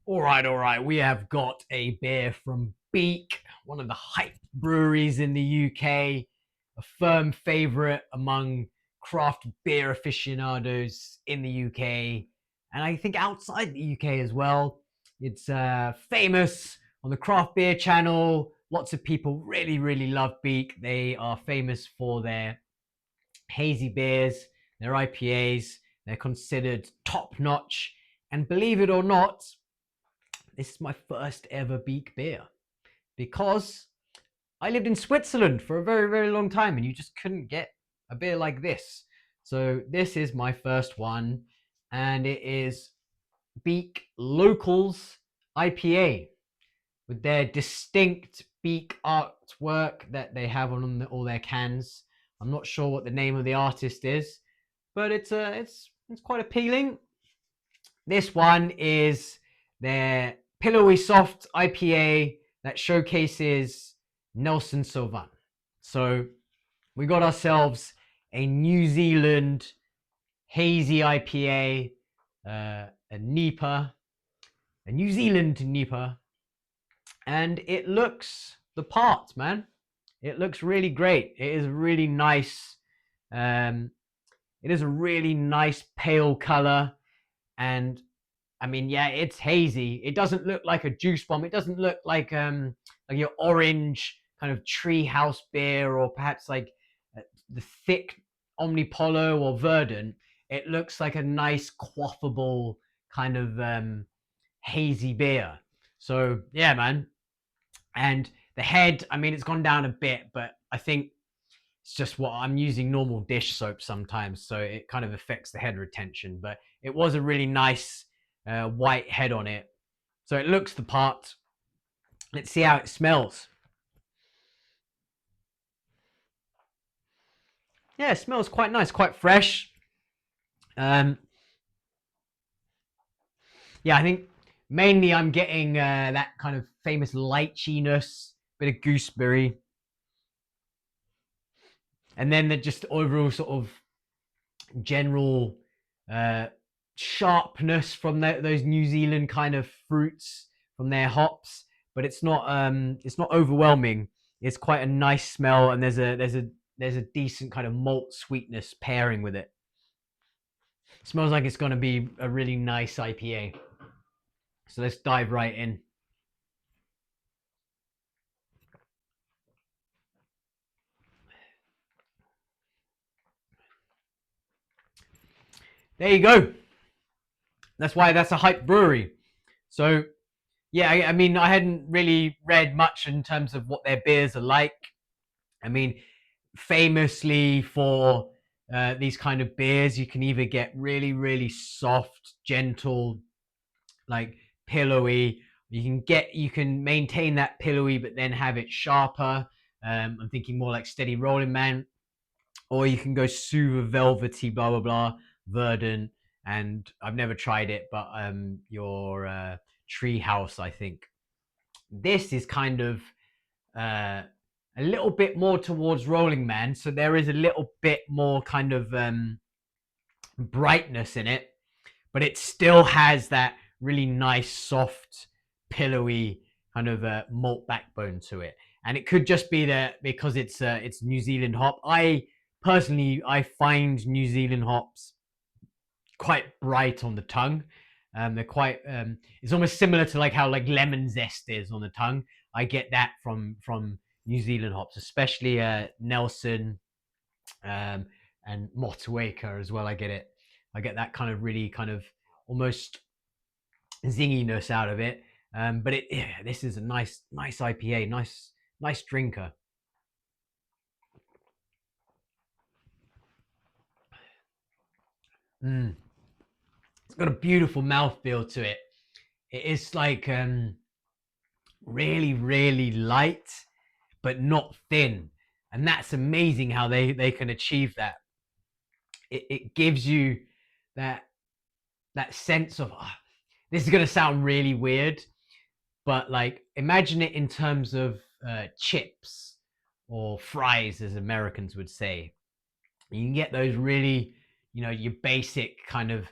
All right. We have got a beer from Beak, one of the hype breweries in the UK, a firm favorite among craft beer aficionados in the UK, and I think outside the UK as well. It's famous on the craft beer channel. Lots of people really love Beak. They are famous for their hazy beers, their IPAs. They're considered top notch. And believe it or not, this is my first ever Beak beer because I lived in Switzerland for a very long time and you just couldn't get a beer like this. So this is my first one, and it is Beak Locals IPA with their distinct Beak artwork that they have on all their cans. I'm not sure what the name of the artist is, but it's quite appealing. This one is their pillowy soft IPA that showcases Nelson Sauvin. So we got ourselves a New Zealand hazy IPA, a NEPA, a New Zealand NEPA, and it looks the part, man. It looks really great. It is really nice. Um, it is a really nice pale color, and I mean, yeah, it's hazy. It doesn't look like a juice bomb. It doesn't look like your orange kind of tree house beer, or perhaps like the thick Omnipollo or Verdant. It looks like a nice quaffable kind of hazy beer. So yeah, man. And the head, I mean, it's gone down a bit, but I think it's just what I'm using normal dish soap sometimes, so it kind of affects the head retention. But it was a really nice white head on it, so it looks the part. Let's see how it smells. Yeah, it smells quite nice, quite fresh. Um, yeah, I think mainly I'm getting that kind of famous lycheeness, bit of gooseberry, and then the just overall sort of general uh, sharpness from those New Zealand kind of fruits from their hops, but it's not overwhelming. It's quite a nice smell, and there's a decent kind of malt sweetness pairing with it. It smells like it's going to be a really nice IPA. So let's dive right in. There you go. That's why that's a hype brewery. So yeah, I mean, I hadn't really read much in terms of what their beers are like. I mean, famously for these kind of beers, you can either get really soft, gentle, like pillowy. You can maintain that pillowy, but then have it sharper. I'm thinking more like steady rolling man, or you can go super velvety, blah blah blah, verdant. And I've never tried it, but your tree house, I think this is kind of uh, a little bit more towards Rolling Man, so there is a little bit more kind of brightness in it, but it still has that really nice, soft, pillowy kind of malt backbone to it. And it could just be that because it's New Zealand hop. I find New Zealand hops quite bright on the tongue. They're quite. It's almost similar to like how like lemon zest is on the tongue. I get that from New Zealand hops, especially Nelson um, and Motueka as well. I get it. I get that kind of really kind of almost zinginess out of it. But this is a nice IPA, nice drinker. Mm. It's got a beautiful mouthfeel to it. It is like really light, but not thin, and that's amazing how they can achieve that. It gives you that that sense of this is going to sound really weird, but like imagine it in terms of chips or fries, as Americans would say. You can get those really, your basic kind of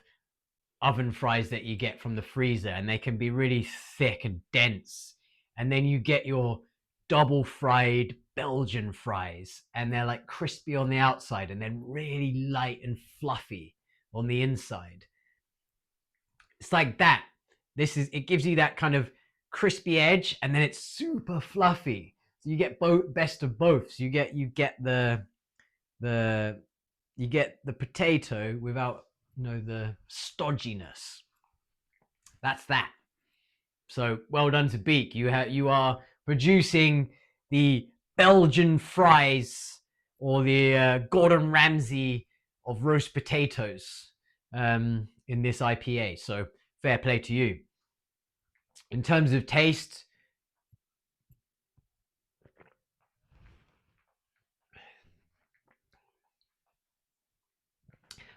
oven fries that you get from the freezer, and they can be really thick and dense. And then you get your double fried Belgian fries, and they're like crispy on the outside and then really light and fluffy on the inside. It's like that. It gives you that kind of crispy edge, and then it's super fluffy. So you get both, best of both. So the you get the potato without, the stodginess. That's that. So well done to Beak. You are producing the Belgian fries, or the Gordon Ramsay of roast potatoes, in this IPA. So fair play to you. In terms of taste,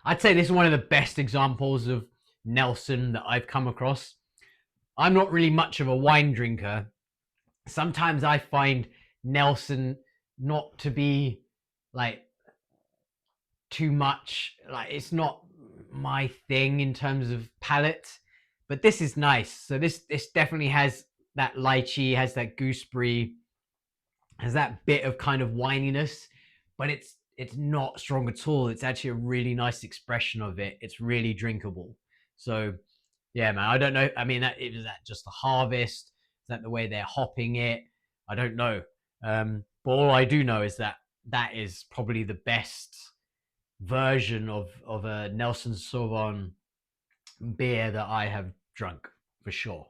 I'd say this is one of the best examples of Nelson that I've come across. I'm not really much of a wine drinker. Sometimes I find Nelson not to be like too much, like it's not my thing in terms of palate, but this is nice. So this definitely has that lychee, has that gooseberry, has that bit of kind of wininess, but it's not strong at all. It's actually a really nice expression of it. It's really drinkable. So yeah, man, I don't know. I mean, is that just the harvest? Is that the way they're hopping it? I don't know. But all I do know is that that is probably the best version of a Nelson Sauvin beer that I have drunk, for sure.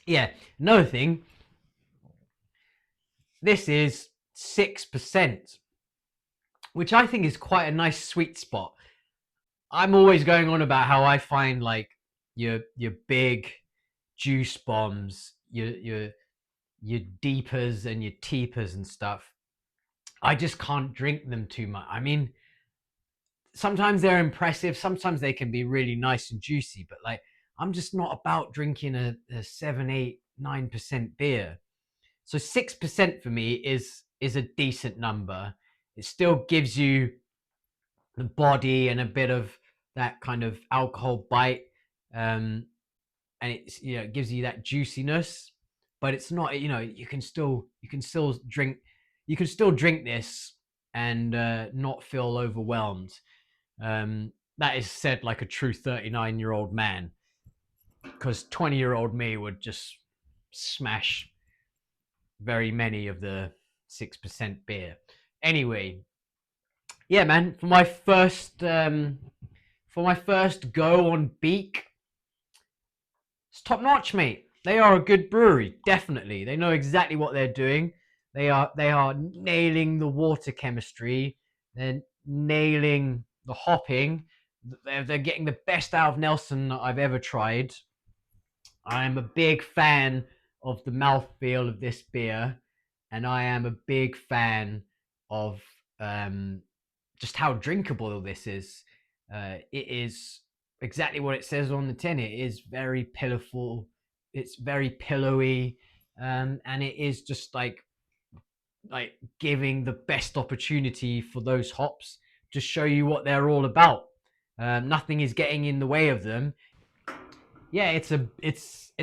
Yeah. Another thing, this is 6%, which I think is quite a nice sweet spot. I'm always going on about how I find like your big juice bombs, your deepers and your teepers and stuff. I just can't drink them too much. I mean, sometimes they're impressive, sometimes they can be really nice and juicy, but like I'm just not about drinking a 7, 8, 9% beer. So 6% for me is a decent number. It still gives you the body and a bit of that kind of alcohol bite, and it's, it gives you that juiciness, but it's not, you can still drink this and not feel overwhelmed. That is said like a true 39-year-old man, because 20-year-old me would just smash very many of the 6% beer. Anyway, yeah, man, for my first go on Beak, it's top notch, mate. They are a good brewery, definitely. They know exactly what they're doing. They are nailing the water chemistry. They're nailing the hopping. They're getting the best out of Nelson that I've ever tried. I'm a big fan of the mouthfeel of this beer, and I am a big fan of just how drinkable this is. It is exactly what it says on the tin. It is very pillowful. It's very pillowy, and it is just like giving the best opportunity for those hops to show you what they're all about. Nothing is getting in the way of them. Yeah, it's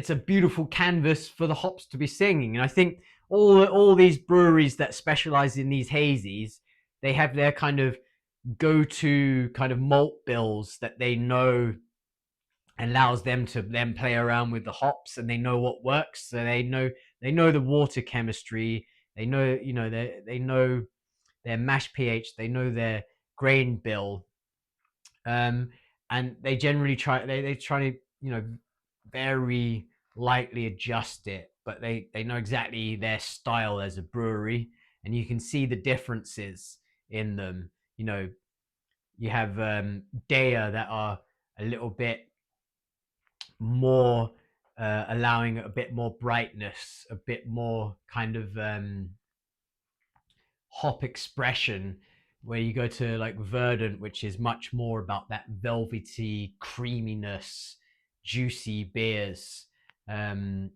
a beautiful canvas for the hops to be singing. And I think all these breweries that specialize in these hazies, they have their kind of go-to kind of malt bills that they know allows them to then play around with the hops, and they know what works. So they know the water chemistry. They know, they know their mash pH. They know their grain bill, um, and they generally they try to, very lightly adjust it, but they know exactly their style as a brewery, and you can see the differences in them. You have DEYA that are a little bit more, allowing a bit more brightness, a bit more kind of hop expression, where you go to like Verdant, which is much more about that velvety creaminess, juicy beers. Um,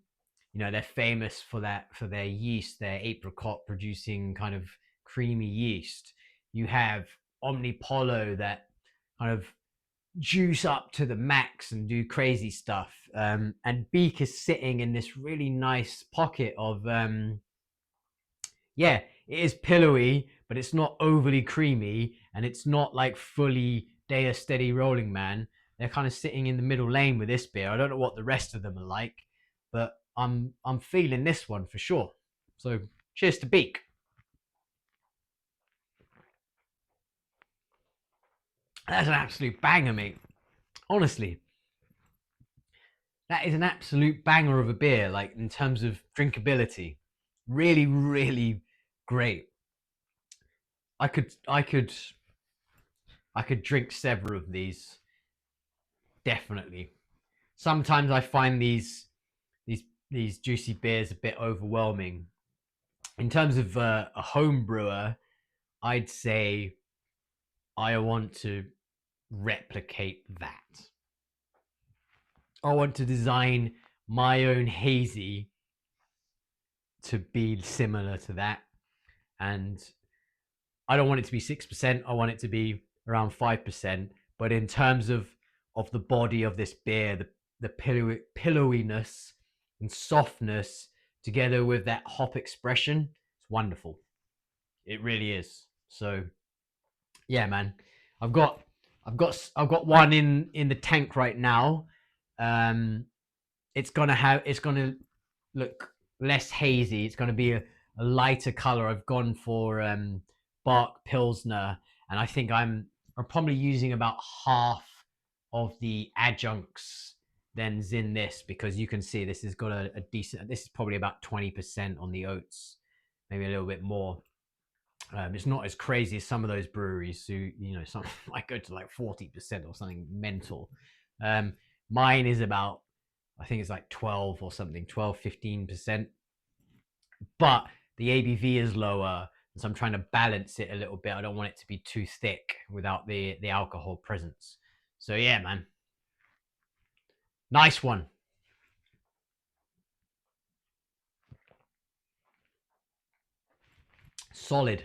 they're famous for that, for their yeast, their apricot producing kind of creamy yeast. You have omnipollo that kind of juice up to the max and do crazy stuff. And Beak is sitting in this really nice pocket of yeah, it is pillowy, but it's not overly creamy, and it's not like fully DEYA steady rolling man. They're kind of sitting in the middle lane with this beer. I don't know what the rest of them are like, but I'm feeling this one for sure. So cheers to Beak. That's an absolute banger, mate. Honestly, that is an absolute banger of a beer. Like in terms of drinkability, really, really great. I could drink several of these definitely. Sometimes I find these juicy beers a bit overwhelming. In terms of a home brewer, I'd say I want to replicate that. I want to design my own hazy to be similar to that, and I don't want it to be 6%. I want it to be around 5%. But in terms of the body of this beer, the pillowiness and softness together with that hop expression, it's wonderful. It really is. So yeah, man, I've got I've got one in the tank right now. Um, it's gonna look less hazy. It's gonna be a lighter color. I've gone for Bark Pilsner, and I think I'm probably using about half of the adjuncts than's in this, because you can see this has got a decent. This is probably about 20% on the oats, maybe a little bit more. It's not as crazy as some of those breweries who, some might go to like 40% or something mental. Um, Mine is about, I think it's like 12 or something, 12, 15%. But the ABV is lower. So I'm trying to balance it a little bit. I don't want it to be too thick without the alcohol presence. So yeah, man. Nice one. Solid.